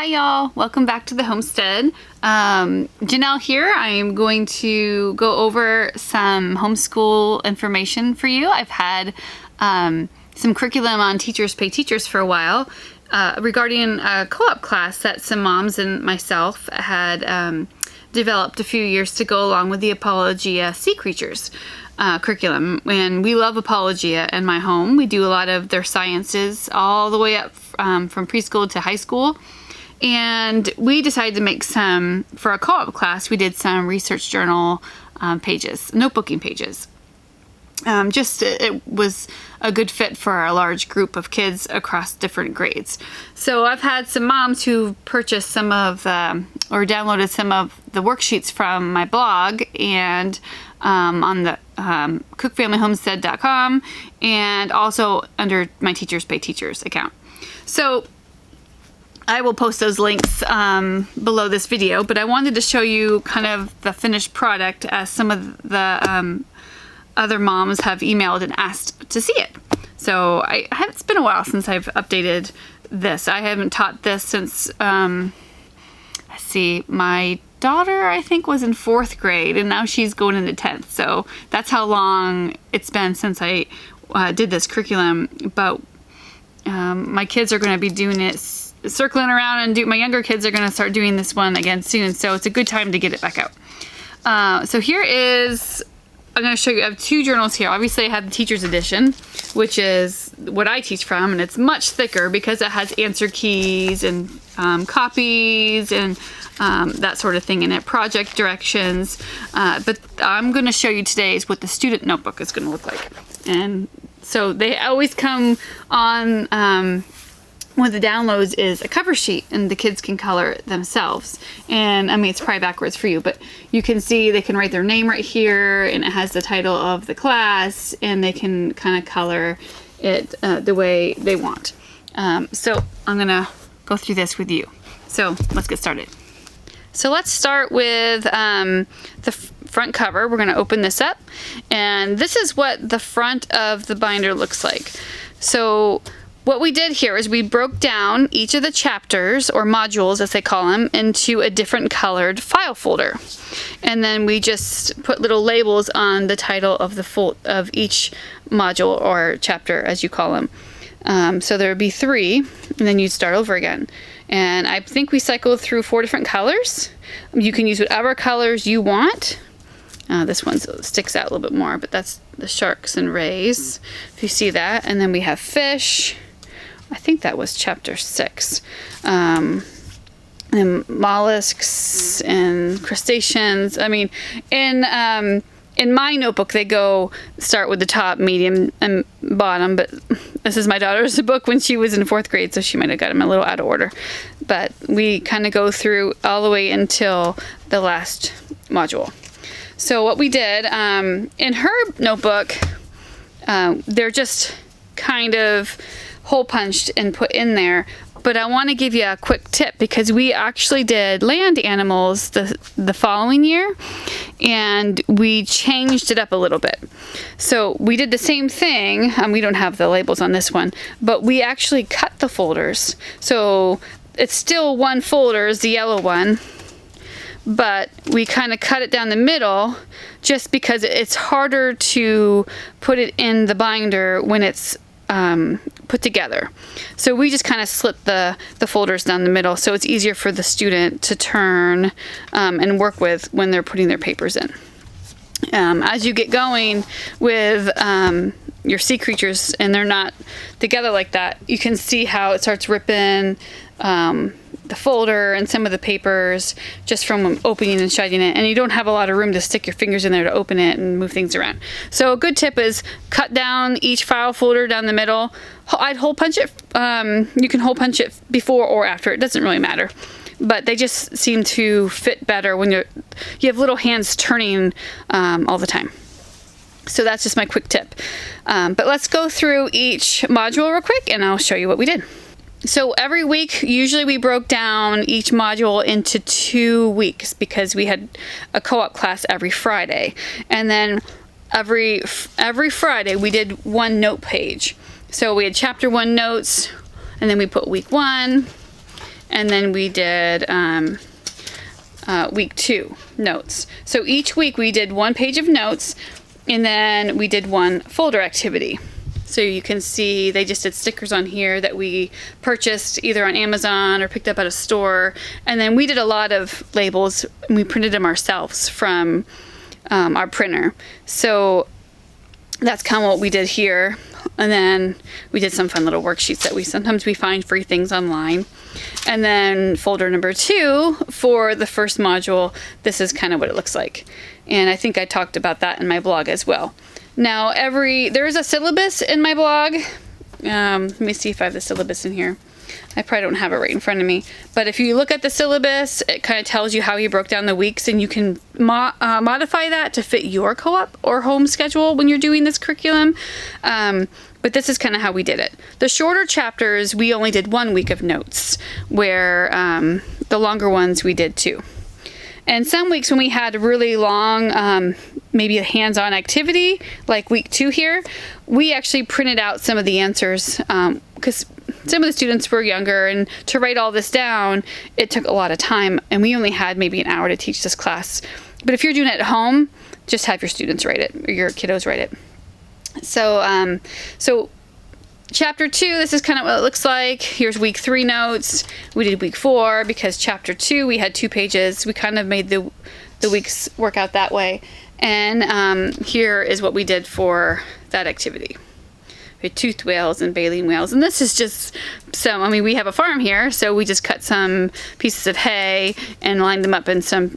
Hi y'all, welcome back to the homestead. Janelle here. I am going to go over some homeschool information for you. I've had some curriculum on Teachers Pay Teachers for a while regarding a co-op class that some moms and myself had developed a few years to go along with the Apologia Sea Creatures curriculum. And we love Apologia in my home. We do a lot of their sciences all the way up from preschool to high school. And we decided to make some, for a co-op class, we did some research journal pages, notebooking pages. It was a good fit for a large group of kids across different grades. So I've had some moms who purchased some of the, or downloaded some of the worksheets from my blog and on the cookfamilyhomestead.com and also under my Teachers Pay Teachers account. So I will post those links below this video, but I wanted to show you kind of the finished product as some of the other moms have emailed and asked to see it. So it's been a while since I've updated this. I haven't taught this since, let's see, my daughter I think was in 4th grade and now she's going into 10th. So that's how long it's been since I did this curriculum. But my kids are going to be doing it, circling around, and my younger kids are going to start doing this one again soon. So it's a good time to get it back out. So here is, I'm going to show you, I have 2 journals here. Obviously I have the teacher's edition, which is what I teach from, and it's much thicker because it has answer keys and copies and that sort of thing in it, project directions. But I'm going to show you today is what the student notebook is going to look like. And so they always come on, one of the downloads is a cover sheet and the kids can color it themselves. And I mean, it's probably backwards for you, but you can see they can write their name right here and it has the title of the class and they can kind of color it the way they want. So I'm gonna go through this with you. So let's get started. So let's start with the front cover. We're gonna open this up and this is what the front of the binder looks like. So what we did here is we broke down each of the chapters, or modules as they call them, into a different colored file folder. And then we just put little labels on the title of of each module or chapter, as you call them. So there would be 3, and then you'd start over again. And I think we cycled through 4 different colors. You can use whatever colors you want. This one sticks out a little bit more, but that's the sharks and rays, if you see that. And then we have fish. I think that was chapter 6. And mollusks and crustaceans. I mean, in my notebook, they start with the top, medium, and bottom. But this is my daughter's book when she was in 4th grade, so she might have got them a little out of order. But we kind of go through all the way until the last module. So what we did, in her notebook, they're just kind of hole punched and put in there, but I want to give you a quick tip because we actually did land animals the following year and we changed it up a little bit. So we did the same thing, and we don't have the labels on this one, but we actually cut the folders. So it's still one folder, is the yellow one, but we kind of cut it down the middle just because it's harder to put it in the binder when it's put together. So we just kind of slit the folders down the middle so it's easier for the student to turn and work with when they're putting their papers in. As you get going with your sea creatures and they're not together like that, you can see how it starts ripping the folder and some of the papers just from opening and shutting it, and you don't have a lot of room to stick your fingers in there to open it and move things around. So a good tip is cut down each file folder down the middle. I'd hole punch it. You can hole punch it before or after, it doesn't really matter, but they just seem to fit better when you have little hands turning all the time. So that's just my quick tip. But let's go through each module real quick and I'll show you what we did. So every week, usually we broke down each module into 2 weeks because we had a co-op class every Friday. And then every Friday we did 1 note page. So we had chapter 1 notes, and then we put week 1, and then we did week 2 notes. So each week we did 1 page of notes, and then we did 1 folder activity. So you can see they just did stickers on here that we purchased either on Amazon or picked up at a store. And then we did a lot of labels, and we printed them ourselves from our printer. So that's kind of what we did here. And then we did some fun little worksheets that we sometimes find free things online. And then folder number 2 for the first module, this is kind of what it looks like. And I think I talked about that in my blog as well. Now there is a syllabus in my blog. Let me see if I have the syllabus in here. I probably don't have it right in front of me. But if you look at the syllabus, it kind of tells you how he broke down the weeks, and you can modify that to fit your co-op or home schedule when you're doing this curriculum. But this is kind of how we did it. The shorter chapters, we only did 1 week of notes, where the longer ones we did 2. And some weeks when we had a really long, maybe a hands-on activity, like week 2 here, we actually printed out some of the answers because some of the students were younger, and to write all this down, it took a lot of time, and we only had maybe an hour to teach this class. But if you're doing it at home, just have your students write it, or your kiddos write it. So, chapter 2, this is kind of what it looks like. Here's week 3 notes. We did week 4 because chapter 2, we had 2 pages. We kind of made the weeks work out that way. And here is what we did for that activity. We had toothed whales and baleen whales. And this is just we have a farm here, so we just cut some pieces of hay and lined them up in some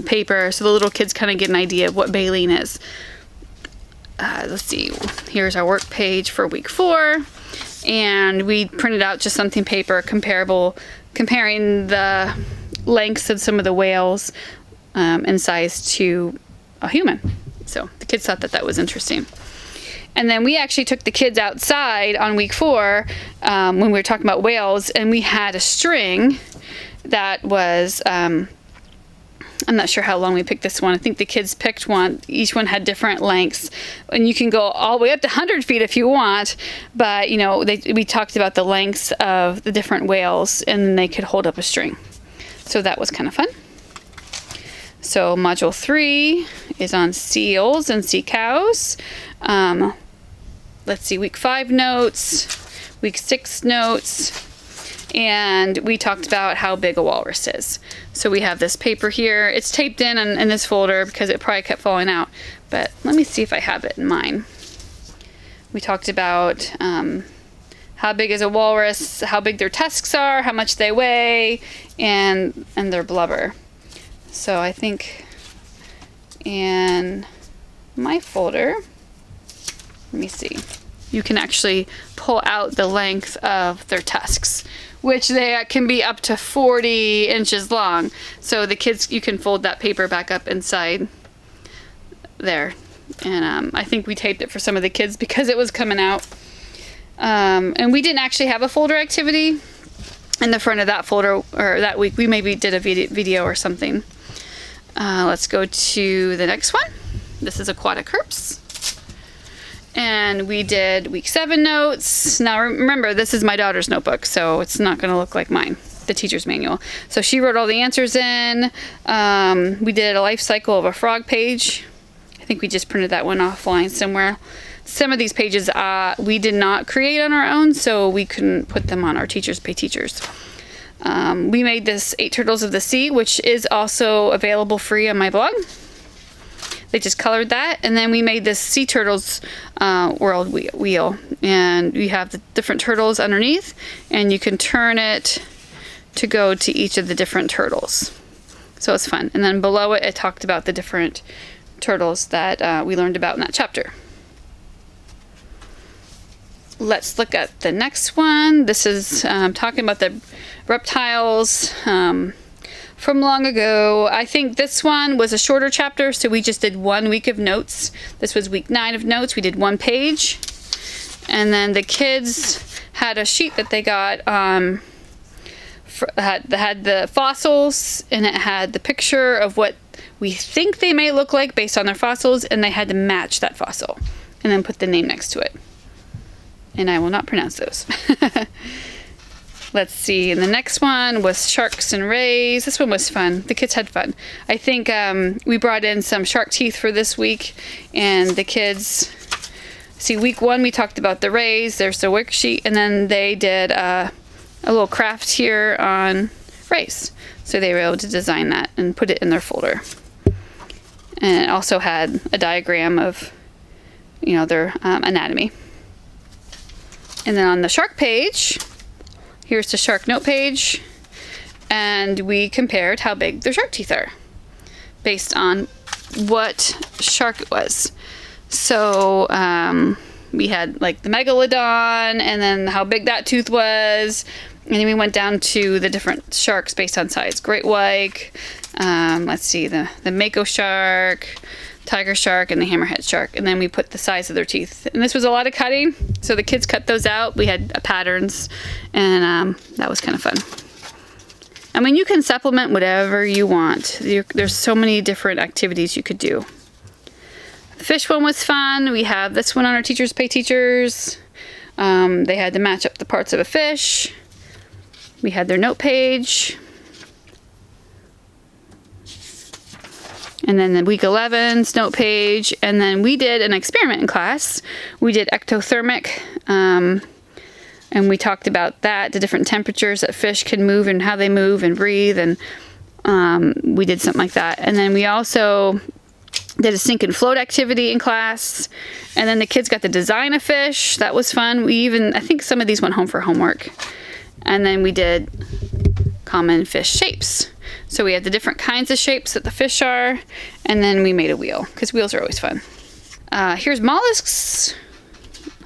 paper so the little kids kind of get an idea of what baleen is. Let's see, here's our work page for week 4, and we printed out just something paper comparing the lengths of some of the whales in size to a human. So the kids thought that was interesting. And then we actually took the kids outside on week 4 when we were talking about whales, and we had a string that was I'm not sure how long we picked this one. I think the kids picked one. Each one had different lengths. And you can go all the way up to 100 feet if you want. But, we talked about the lengths of the different whales, and then they could hold up a string. So that was kind of fun. So module 3 is on seals and sea cows. Let's see, week 5 notes, week 6 notes. And we talked about how big a walrus is. So we have this paper here. It's taped in this folder because it probably kept falling out. But let me see if I have it in mine. We talked about how big is a walrus, how big their tusks are, how much they weigh, and their blubber. So I think in my folder, let me see, you can actually pull out the length of their tusks, which they can be up to 40 inches long. So the kids, you can fold that paper back up inside there. And I think we taped it for some of the kids because it was coming out. And we didn't actually have a folder activity in the front of that folder, or that week. We maybe did a video or something. Let's go to the next one. This is aquatic herps. And we did week 7 notes. Now remember, this is my daughter's notebook, so it's not going to look like mine, the teacher's manual. So she wrote all the answers in. We did a life cycle of a frog page. I think we just printed that one offline somewhere. Some of these pages we did not create on our own, so we couldn't put them on our Teachers Pay Teachers. We made this 8 Turtles of the Sea, which is also available free on my blog. They just colored that, and then we made this Sea Turtles world wheel, and we have the different turtles underneath, and you can turn it to go to each of the different turtles. So it's fun. And then below it, it talked about the different turtles that we learned about in that chapter. Let's look at the next one. This is talking about the reptiles from long ago. I think this one was a shorter chapter, so we just did 1 week of notes. This was week 9 of notes. We did 1 page. And then the kids had a sheet that they got had the fossils, and it had the picture of what we think they may look like based on their fossils, and they had to match that fossil and then put the name next to it. And I will not pronounce those. Let's see, and the next one was sharks and rays. This one was fun. The kids had fun. I think we brought in some shark teeth for this week, and the kids, see, week 1 we talked about the rays. There's the worksheet, and then they did a little craft here on rays. So they were able to design that and put it in their folder. And it also had a diagram of, you know, their anatomy. And then on the shark page, here's the shark note page, and we compared how big their shark teeth are based on what shark it was. So we had like the megalodon, and then how big that tooth was, and then we went down to the different sharks based on size. Great white, let's see, the mako shark, tiger shark, and the hammerhead shark, and then we put the size of their teeth. And this was a lot of cutting, so the kids cut those out. We had patterns, and that was kind of fun. I mean, you can supplement whatever you want. There's so many different activities you could do. The fish one was fun. We have this one on our Teachers Pay Teachers. They had to match up the parts of a fish. We had their note page. And then the week 11's note page. And then we did an experiment in class. We did ectothermic. And we talked about that, the different temperatures that fish can move and how they move and breathe. And we did something like that. And then we also did a sink and float activity in class. And then the kids got to design a fish. That was fun. I think some of these went home for homework. And then we did common fish shapes. So we had the different kinds of shapes that the fish are, and then we made a wheel, because wheels are always fun. Here's mollusks.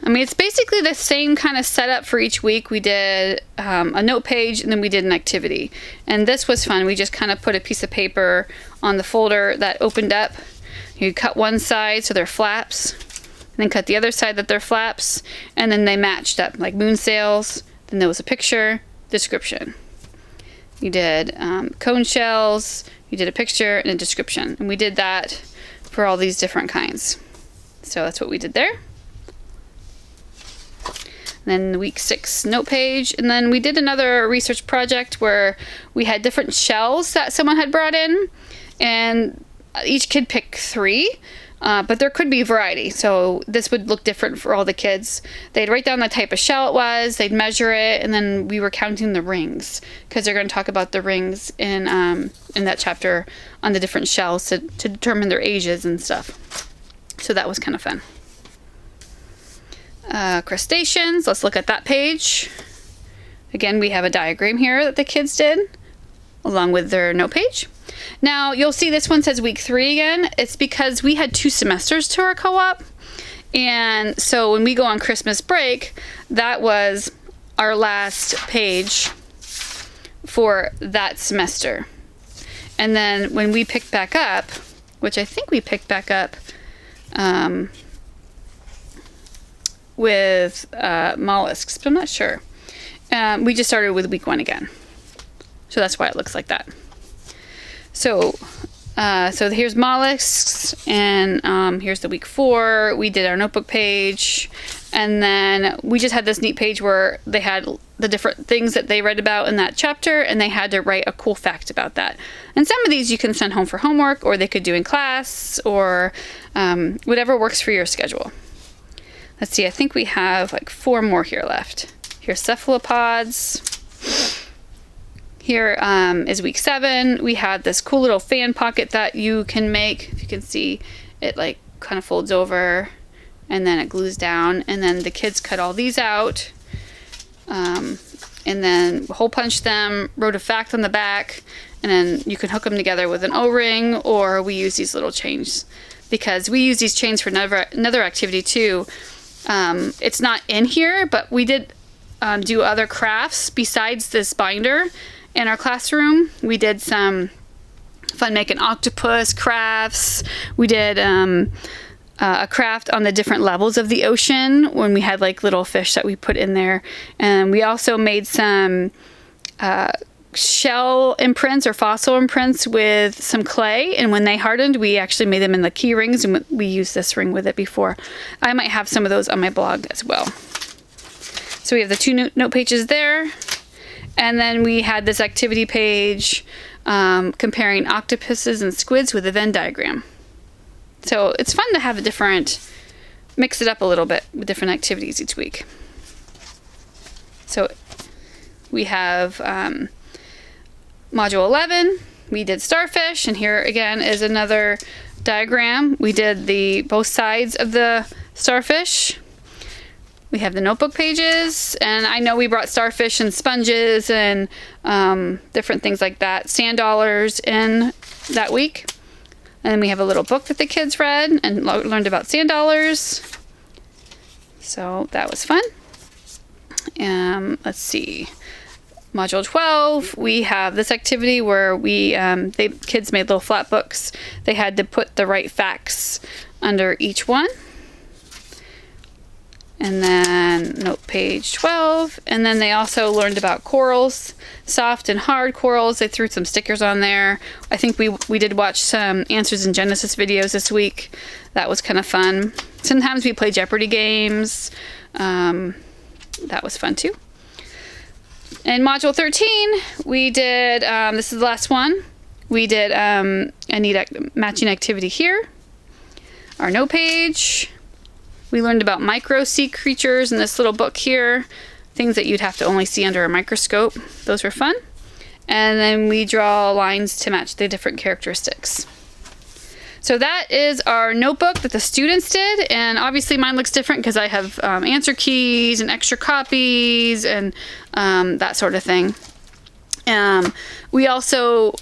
I mean, it's basically the same kind of setup for each week. We did a note page, and then we did an activity. And this was fun. We just kind of put a piece of paper on the folder that opened up. You cut one side so they're flaps, and then cut the other side that they're flaps, and then they matched up, like moon sails. Then there was a picture, description. You did cone shells, you did a picture and a description. And we did that for all these different kinds. So that's what we did there. And then the week 6 note page. And then we did another research project where we had different shells that someone had brought in. And each kid picked 3. But there could be variety, so this would look different for all the kids. They'd write down the type of shell it was, they'd measure it, and then we were counting the rings, because they're going to talk about the rings in that chapter on the different shells to determine their ages and stuff. So that was kind of fun. Crustaceans, let's look at that page. Again, we have a diagram here that the kids did, along with their note page. Now, you'll see this one says week 3 again. It's because we had 2 semesters to our co-op. And so when we go on Christmas break, that was our last page for that semester. And then when we picked back up, which I think we picked back up with mollusks, but I'm not sure. We just started with week 1 again. So that's why it looks like that. So here's mollusks, and here's the week 4. We did our notebook page, and then we just had this neat page where they had the different things that they read about in that chapter, and they had to write a cool fact about that. And some of these you can send home for homework, or they could do in class, or whatever works for your schedule. Let's see, I think we have like 4 more here left. Here's cephalopods. Here is week 7. We had this cool little fan pocket that you can make. If you can see, it like kind of folds over and then it glues down. And then the kids cut all these out and then hole punched them, wrote a fact on the back, and then you can hook them together with an O-ring, or we use these little chains because we use these chains for another activity too. It's not in here, but we did do other crafts besides this binder. In our classroom, we did some fun making octopus crafts. We did a craft on the different levels of the ocean when we had like little fish that we put in there. And we also made some shell imprints or fossil imprints with some clay. And when they hardened, we actually made them in the key rings, and we used this ring with it before. I might have some of those on my blog as well. So we have the 2 note pages there. And then we had this activity page comparing octopuses and squids with a Venn diagram. So it's fun to have mix it up a little bit with different activities each week. So we have Module 11, we did starfish, and here again is another diagram. We did both sides of the starfish. We have the notebook pages, and I know we brought starfish and sponges and different things like that, sand dollars in that week. And then we have a little book that the kids read and learned about sand dollars. So that was fun. Let's see. Module 12, we have this activity where kids made little flat books. They had to put the right facts under each one. And then note page 12. And then they also learned about corals, soft and hard corals. They threw some stickers on there. I think we did watch some Answers in Genesis videos this week. That was kind of fun. Sometimes we play Jeopardy games. That was fun too. In Module 13, we did, this is the last one, we did a neat matching activity here. Our note page. We learned about micro sea creatures in this little book here, things that you'd have to only see under a microscope. Those were fun. And then we draw lines to match the different characteristics. So that is our notebook that the students did, and obviously mine looks different because I have answer keys and extra copies and that sort of thing. We also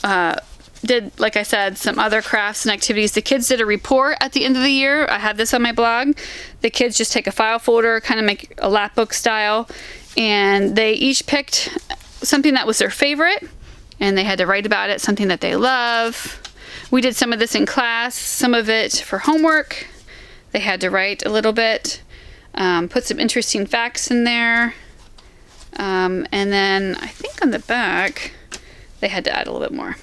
did, like I said, some other crafts and activities. The kids did a report at the end of the year. I have this on my blog. The kids just take a file folder, kind of make a lap book style, and they each picked something that was their favorite, and they had to write about it, something that they love. We did some of this in class, some of it for homework. They had to write a little bit, put some interesting facts in there, and then I think on the back, they had to add a little bit more.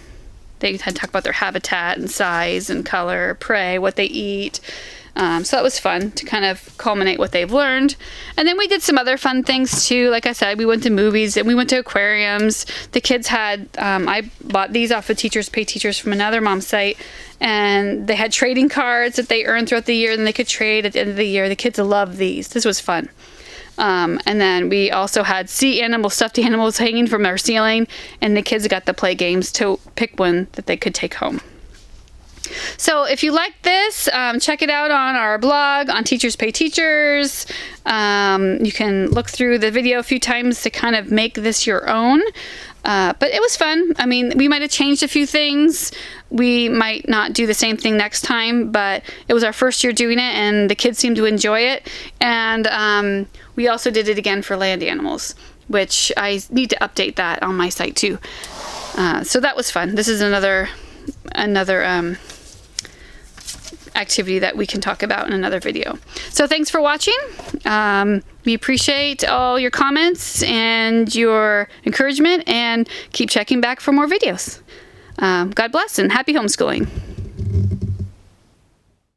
They had to talk about their habitat and size and color, prey, what they eat. So that was fun to kind of culminate what they've learned. And then we did some other fun things too. Like I said, we went to movies and we went to aquariums. The kids had, I bought these off of Teachers Pay Teachers from another mom site. And they had trading cards that they earned throughout the year and they could trade at the end of the year. The kids loved these. This was fun. And then we also had stuffed animals hanging from our ceiling, and the kids got to play games to pick one that they could take home. So if you like this, check it out on our blog on Teachers Pay Teachers. You can look through the video a few times to kind of make this your own. But it was fun. I mean, we might have changed a few things. We might not do the same thing next time, but it was our first year doing it and the kids seemed to enjoy it. And we also did it again for land animals, which I need to update that on my site too. So that was fun. This is another activity that we can talk about in another video. So thanks for watching. We appreciate all your comments and your encouragement, and keep checking back for more videos. God bless and happy homeschooling.